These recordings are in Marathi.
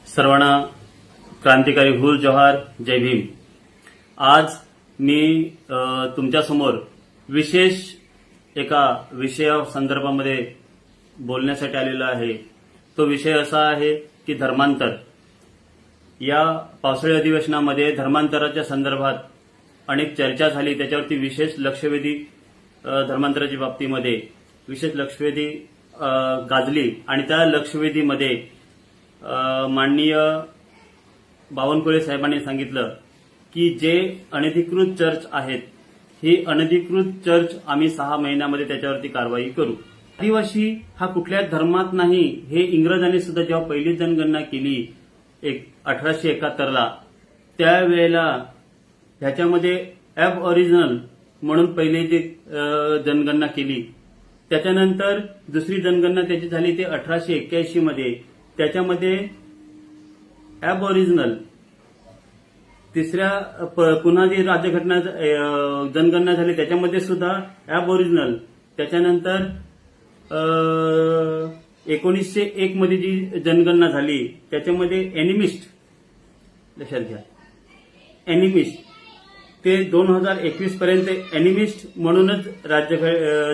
सर्वांना क्रांतिकारी हुल जोहार, जय भीम। आज मी तुमच्यासमोर विशेष एका विषयासंदर्भामध्ये बोलण्यासाठी आलेलो आहे। तो विषय असा आहे की धर्मांतर। या पावसाळी अधिवेशनामध्ये धर्मांतराच्या संदर्भात अनेक चर्चा झाली, त्याच्यावरती विशेष लक्षवेधी धर्मांतराच्या बाबतीमध्ये विशेष लक्षवेधी गाजली आणि त्या लक्षवेधीमध्ये माननीय बावनकुळे साहेबांनी सांगितलं की जे अनधिकृत चर्च आहेत, ही अनधिकृत चर्च आम्ही 6 महिन्यामध्ये त्याच्यावरती कारवाई करू। आदिवासी हा कुठल्याच धर्मात नाही, हे इंग्रजांनी सुद्धा जेव्हा पहिली जनगणना केली 1871ला, त्यावेळेला ह्याच्यामध्ये ॲब ओरिजिनल म्हणून पहिले जे जनगणना केली, त्याच्यानंतर दुसरी जनगणना त्याची झाली ते 1881 मध्ये, त्याच्यामध्ये ॲब ओरिजिनल, तिसऱ्या पुन्हा जी राज्यघटना जनगणना झाली त्याच्यामध्ये सुद्धा ॲब ओरिजिनल, त्याच्यानंतर 1901 मध्ये जी जनगणना झाली त्याच्यामध्ये एनिमिस्ट, लक्षात घ्या एनिमिस्ट, ते 2021 पर्यंत एनिमिस्ट म्हणूनच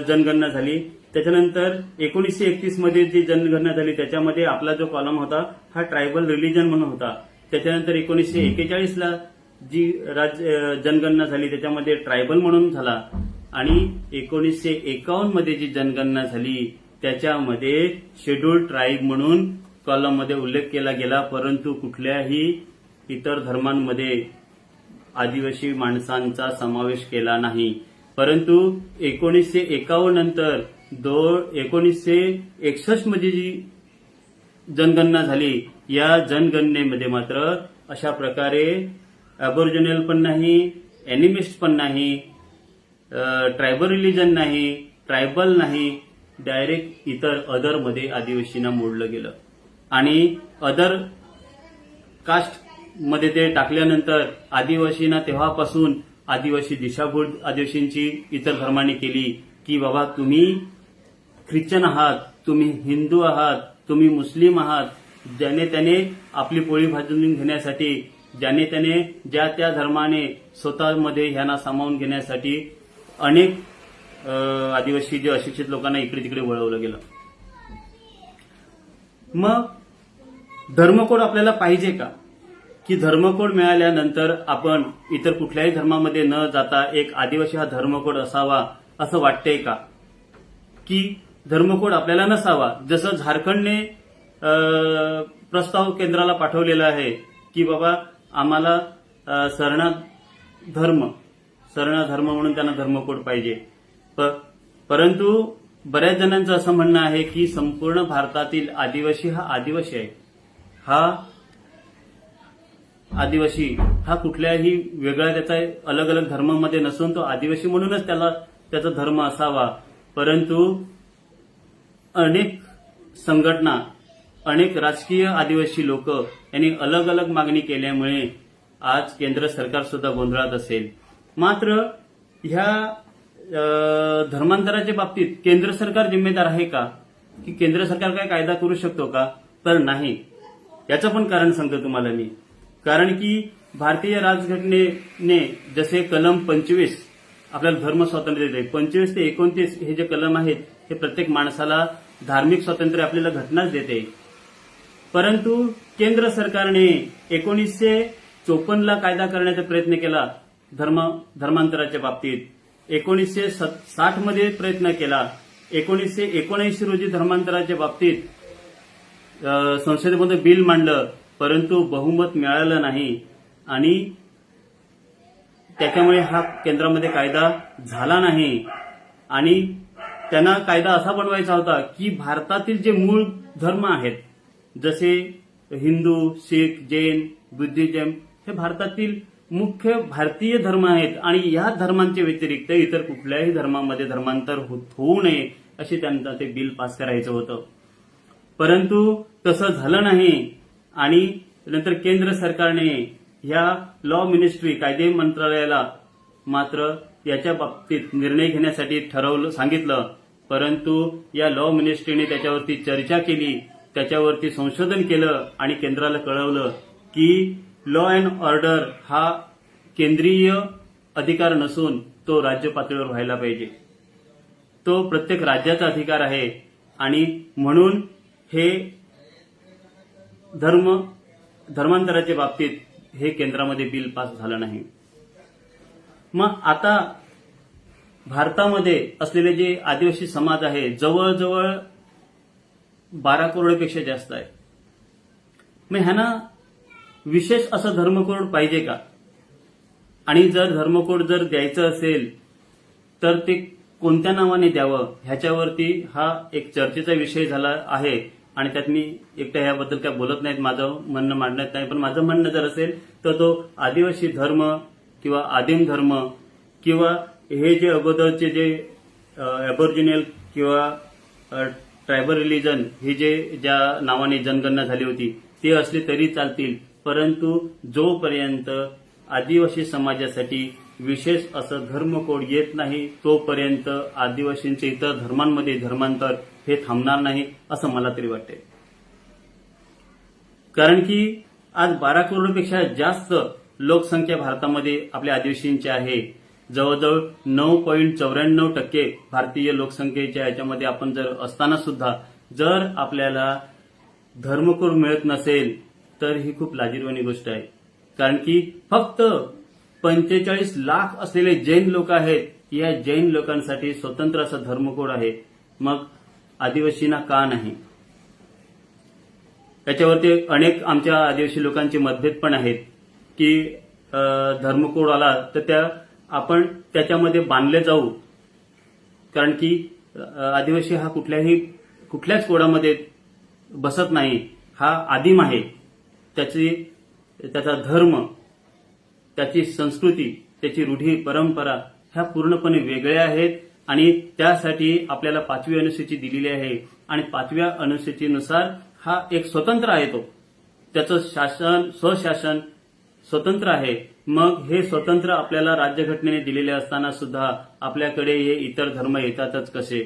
जनगणना झाली। त्याच्यानंतर 1931 मध्ये जी जनगणना झाली त्याच्यामध्ये आपला जो कॉलम होता हा ट्रायबल रिलीजन म्हणून होता। त्याच्यानंतर 1941 ला जी जनगणना झाली त्याच्यामध्ये ट्रायबल म्हणून झाला आणि 1951 मध्ये जी जनगणना झाली त्याच्यामध्ये शेड्यूल्ड ट्राईब म्हणून कॉलम मध्ये उल्लेख केला गेला, परंतु कुठल्याही इतर धर्मांमध्ये आदिवासी माणसांचा समावेश केला नाही। परंतु 1951 नंतर 1961 मध्ये जी जनगणना झाली, या जनगणनेमध्ये मात्र अशा प्रकारे ॲबोरिजिनल पण नाही, एनिमिस्ट पण नाही, ट्रायबल रिलीजन नाही, ट्रायबल नाही, डायरेक्ट इतर अदर मध्ये आदिवासींना मोडलं गेलं आणि अदर कास्ट मध्ये ते टाकल्यानंतर आदिवासींना तेव्हापासून आदिवासी दिशाभूल आदिवासींची इतर धर्मांनी केली की बाबा तुम्ही ख्रिश्चन आहात, तुम्ही हिंदू आहात, तुम्ही मुस्लिम आहात, ज्याने त्याने आपली पोळी भाजून घेण्यासाठी, ज्याने त्याने ज्या त्या धर्माने स्वतःमध्ये ह्यांना सामावून घेण्यासाठी अनेक आदिवासी जे अशिक्षित लोकांना इकडे तिकडे वळवलं गेलं। मग धर्मकोड आपल्याला पाहिजे का? की धर्मकोड मिळाल्यानंतर आपण इतर कुठल्याही धर्मामध्ये न जाता एक आदिवासी हा धर्मकोड असावा असं वाटतंय का? की धर्मकोड आपल्याला नसावा? जसं झारखंडने प्रस्ताव केंद्राला पाठवलेला आहे की बाबा आम्हाला सरणा धर्म म्हणून त्यांना धर्मकोड पाहिजे, परंतु बऱ्याच जणांचं असं म्हणणं आहे की संपूर्ण भारतातील आदिवासी हा आदिवासी आहे, आदिवासी हा कुठल्याही वेगळा त्याचा अलग अलग धर्मामध्ये नसून तो आदिवासी म्हणूनच त्याचा धर्म असावा। परंतु अनेक संघटना, अनेक राजकीय आदिवासी लोक यांनी अलग अलग मागणी केल्यामुळे आज केंद्र सरकार सुद्धा गोंधळात असेल। मात्र ह्या धर्मांतराच्या बाबतीत केंद्र सरकार जिम्मेदार आहे का? की केंद्र सरकार काय कायदा करू शकतो का? तर नाही। याचं पण कारण सांगतो तुम्हाला मी। कारण की भारतीय राज्यघटनेने जसे कलम 25 आपल्याला धर्म स्वातंत्र्य देते, 25 ते 29 हे जे कलम आहेत हे प्रत्येक माणसाला धार्मिक स्वातंत्र्य आपल्याला घटनाच देते। परंतु केंद्र सरकारने 1954ला कायदा करण्याचा प्रयत्न केला धर्मांतराच्या बाबतीत, 1960 मध्ये प्रयत्न केला, 1979 रोजी धर्मांतराच्या बाबतीत संसदेमध्ये बिल मांडलं, परंतु बहुमत मिळालं नाही आणि त्याच्यामुळे हा केंद्रामध्ये कायदा झाला नाही। आणि त्यांना कायदा असा बनवायचा होता की भारतातील जे मूळ धर्म आहेत जसे हिंदू, शीख, जैन, बुद्धिझम हे भारतातील मुख्य भारतीय धर्म आहेत आणि या धर्मांच्या व्यतिरिक्त इतर कुठल्याही धर्मामध्ये धर्मांतर होऊ नये असे त्यांना ते बिल पास करायचं होतं, परंतु तसं झालं नाही। आणि नंतर केंद्र सरकारने ह्या लॉ मिनिस्ट्री कायदे मंत्रालयाला मात्र याच्या बाबतीत निर्णय घेण्यासाठी सांगितलं, परंतु या लॉ मिनिस्ट्रीने त्याच्यावरती चर्चा केली त्याच्यावरती संशोधन केलं आणि केंद्राला कळवलं की लॉ अँड ऑर्डर हा केंद्रीय अधिकार नसून तो राज्य पातळीवर व्हायला पाहिजे. तो प्रत्येक राज्याचा अधिकार आहे आणि म्हणून हे धर्मांतराच्या बाबतीत हे केंद्रामध्ये बिल पास झालं नाही. मग आता भारतामध्ये असलेले जे आदिवासी समाज आहे जवळजवळ 12 करोडपेक्षा जास्त आहे. मग ह्यांना विशेष असं धर्मकोड पाहिजे का? आणि जर धर्मकोड जर द्यायचं असेल तर ते कोणत्या नावाने द्यावं ह्याच्यावरती हा एक चर्चेचा विषय झाला आहे. आणि त्यात मी एकट्या ह्याबद्दल काय बोलत नाहीत, माझं म्हणणं मांडण्यात नाही. पण माझं म्हणणं जर असेल तर तो आदिवासी धर्म किंवा आदिम धर्म किंवा हे जे अगोदरचे जे ॲबॉरिजिनल किंवा ट्रायबल रिलीजन ही जे ज्या नावाने जनगणना झाली होती ते असले तरी चालतील, परंतु जोपर्यंत आदिवासी समाजासाठी विशेष असं धर्मकोड येत नाही तोपर्यंत आदिवासींचे इतर धर्मांमध्ये धर्मांतर हे थांबणार नाही असं मला तरी वाटते. कारण की आज 12 करोडपेक्षा जास्त लोकसंख्या भारतामध्ये आपल्या आदिवासींची आहे. जवळजवळ 9.94% भारतीय लोकसंख्येच्या याच्यामध्ये आपण जर असताना सुद्धा जर आपल्याला धर्मकोड मिळत नसेल तर ही खूप लाजिरवाणी गोष्ट आहे. कारण की फक्त 45 लाख असलेले जैन लोक आहेत. या जैन लोकांसाठी स्वतंत्र असा धर्मकोड आहे, मग आदिवासींना का नाही? याच्यावरती अनेक आमच्या आदिवासी लोकांचे मतभेद पण आहेत की धर्मकोड आला तर आपण त्याच्यामध्ये बांधले जाऊ. कारण की आदिवासी हा कुठल्याच कोडामध्ये बसत नाही. हा आदिम आहे. त्याचा धर्म, त्याची संस्कृती, त्याची रूढी परंपरा ह्या पूर्णपणे वेगळ्या आहेत आणि त्यासाठी आपल्याला 5वी अनुसूची दिलेली आहे. आणि 5व्या अनुसूचीनुसार हा एक स्वतंत्र आहे. तो त्याचं शासन, स्वशासन स्वतंत्र आहे. मग हे स्वतंत्र आपल्याला राज्यघटनेने दिलेले असताना सुद्धा आपल्याकडे हे इतर धर्म येतातच कसे?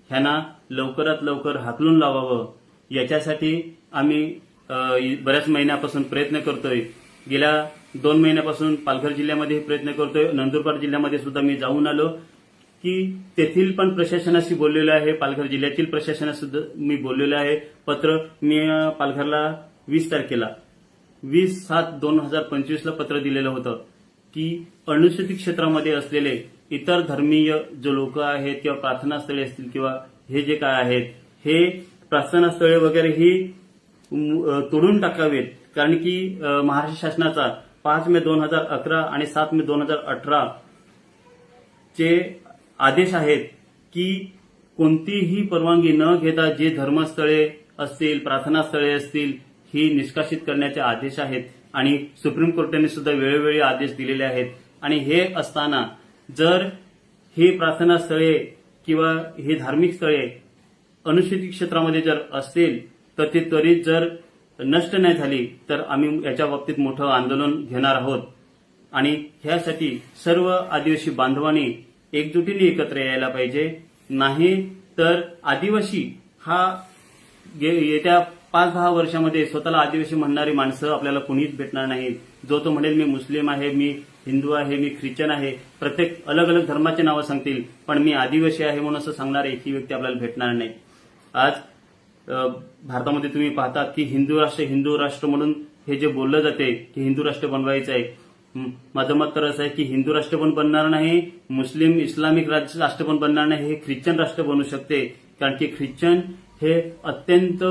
ह्यांना लवकरात लवकर हाकलून लावावं याच्यासाठी आम्ही बऱ्याच महिन्यापासून प्रयत्न करतोय. गेल्या 2 महिन्यापासून पालघर जिल्ह्यामध्ये प्रयत्न करतोय. नंदुरबार जिल्ह्यामध्ये सुद्धा मी जाऊन आलो की तेथील पण प्रशासनाशी बोललेलो आहे. पालघर जिल्ह्यातील प्रशासनाशी सुद्धा मी बोललेलो आहे. पत्र मी पालघरला 20 तारखेला 20/7/2025 पत्र दिलेलं होतं की अनुसूचित क्षेत्रामध्ये असलेले इतर धर्मीय जो लोक आहेत किंवा प्रार्थनास्थळे असतील किंवा हे जे काय आहेत हे प्रार्थनास्थळे वगैरे ही तोडून टाकावेत. कारण की महाराष्ट्र शासनाचा 5 मे 2011 आणि 7 मे 2018 चे आदेश आहेत की कोणतीही परवानगी न घेता जे धर्मस्थळे असतील, प्रार्थनास्थळे असतील ही निष्कासित करण्याचे आदेश आहेत. आणि सुप्रीम कोर्टाने सुद्धा वेळोवेळी आदेश दिलेले आहेत. आणि हे असताना जर ही प्रार्थनास्थळे किंवा ही धार्मिक स्थळे अनुसूचित क्षेत्रामध्ये जर असतील तर ती त्वरित जर नष्ट नाही झाली तर आम्ही याच्या बाबतीत मोठं आंदोलन घेणार आहोत. आणि ह्यासाठी सर्व आदिवासी बांधवांनी एकजुटीने एकत्र यायला पाहिजे. नाही तर आदिवासी हा येत्या 5-10 वर्षामध्ये स्वतःला आदिवासी म्हणणारी माणसं आपल्याला कुणीच भेटणार नाहीत. जो तो म्हणेल मी मुस्लिम आहे, मी हिंदू आहे, मी ख्रिश्चन आहे, प्रत्येक अलग अलग धर्माचे नावं सांगतील, पण मी आदिवासी आहे म्हणून असं सांगणारी एकही व्यक्ती आपल्याला भेटणार नाही. आज भारतामध्ये तुम्ही पाहतात की हिंदू राष्ट्र म्हणून हे जे बोललं जाते की हिंदू राष्ट्र बनवायचं आहे. माझं मत तर असं आहे की हिंदू राष्ट्र पण बनणार नाही, मुस्लिम इस्लामिक राष्ट्र पण बनणार नाही, हे ख्रिश्चन राष्ट्र बनू शकते. कारण की ख्रिश्चन हे अत्यंत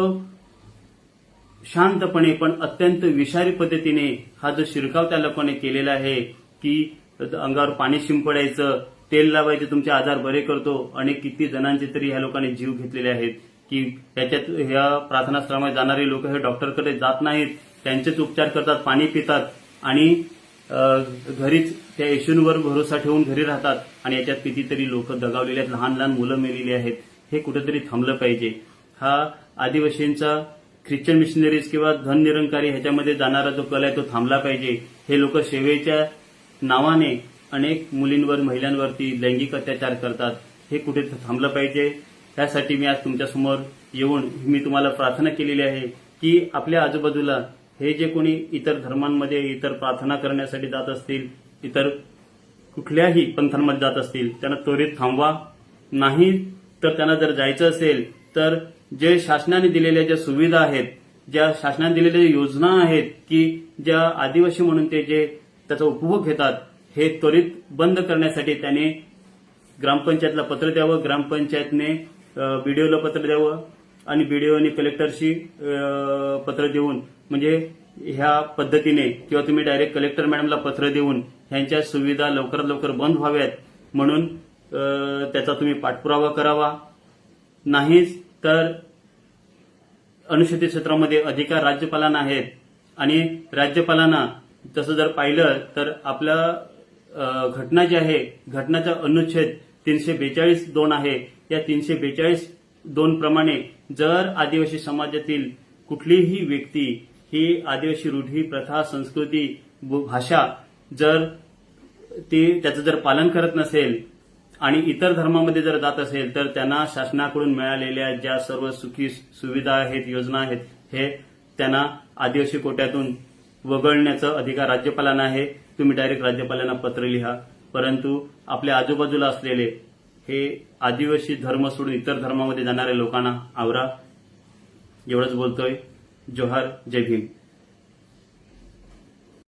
शांतपणे पण अत्यंत विषारी पद्धतीने हा जो शिरकाव त्या लोकांनी केलेला आहे की अंगावर पाणी शिंपडायचं, तेल लावायचे, तुमचे आजार बरे करतो. अनेक किती जणांचे तरी ह्या लोकांनी जीव घेतलेले आहेत की त्याच्यात ह्या प्रार्थनास्थळामध्ये जाणारे लोक हे डॉक्टरकडे जात नाहीत, त्यांचेच उपचार करतात, पाणी पितात आणि घरीच त्या येशूंवर भरोसा ठेवून घरी राहतात. आणि याच्यात कितीतरी लोक दगावलेले आहेत, लहान लहान मुलं मेलेली आहेत. हे कुठेतरी थांबलं पाहिजे. हा आदिवासींचा ख्रिश्चन मिशनरीज किंवा धननिरंकारी ह्याच्यामध्ये जाणारा जो कल आहे तो थांबला पाहिजे. हे लोक सेवेच्या नावाने अनेक मुलींवर, महिलांवरती लैंगिक अत्याचार करतात. हे कुठे थांबलं पाहिजे. त्यासाठी मी आज तुमच्यासमोर येऊन मी तुम्हाला प्रार्थना केलेली आहे की आपल्या आजूबाजूला हे जे कोणी इतर धर्मांमध्ये इतर प्रार्थना करण्यासाठी जात असतील, इतर कुठल्याही पंथांमध्ये जात असतील, त्यांना त्वरित थांबवा. नाही तर त्यांना जर जायचं असेल तर जे शासनाने दिलेल्या ज्या सुविधा आहेत, ज्या शासनाने दिलेल्या योजना आहेत की ज्या आदिवासी म्हणून ते जे त्याचा उपभोग घेतात, हे त्वरित बंद करण्यासाठी त्याने ग्रामपंचायतला पत्र द्यावं, ग्रामपंचायतने बीडीओला पत्र द्यावं आणि बीडीओने कलेक्टरशी पत्र देऊन, म्हणजे ह्या पद्धतीने किंवा तुम्ही डायरेक्ट कलेक्टर मॅडमला पत्र देऊन ह्यांच्या सुविधा लवकरात लवकर बंद व्हाव्यात म्हणून त्याचा तुम्ही पाठपुरावा करावा. नाहीच तर अनुसूचित क्षेत्रामध्ये अधिकार राज्यपालांना आहेत आणि राज्यपालांना तसं जर पाहिलं तर आपल्या घटना जी आहे, घटनाचा अनुच्छेद 342(2) आहे. या 342(2) प्रमाणे जर आदिवासी समाजातील कुठलीही व्यक्ती ही आदिवासी रूढी, प्रथा, संस्कृती, भाषा जर त्याचं जर पालन करत नसेल आणि इतर धर्मामध्ये जर जात असेल तर त्यांना शासनाकडून मिळालेल्या ज्या सर्व सुखी सुविधा आहेत, योजना आहेत, हे त्यांना आदिवासी कोट्यातून वगळण्याचा अधिकार राज्यपालांना आहे. तुम्ही डायरेक्ट राज्यपालांना पत्र लिहा. परंतु आपल्या आजूबाजूला असलेले हे आदिवासी धर्म सोडून इतर धर्मामध्ये जाणाऱ्या लोकांना आवरा. एवढंच बोलतोय. जोहार. जय भीम.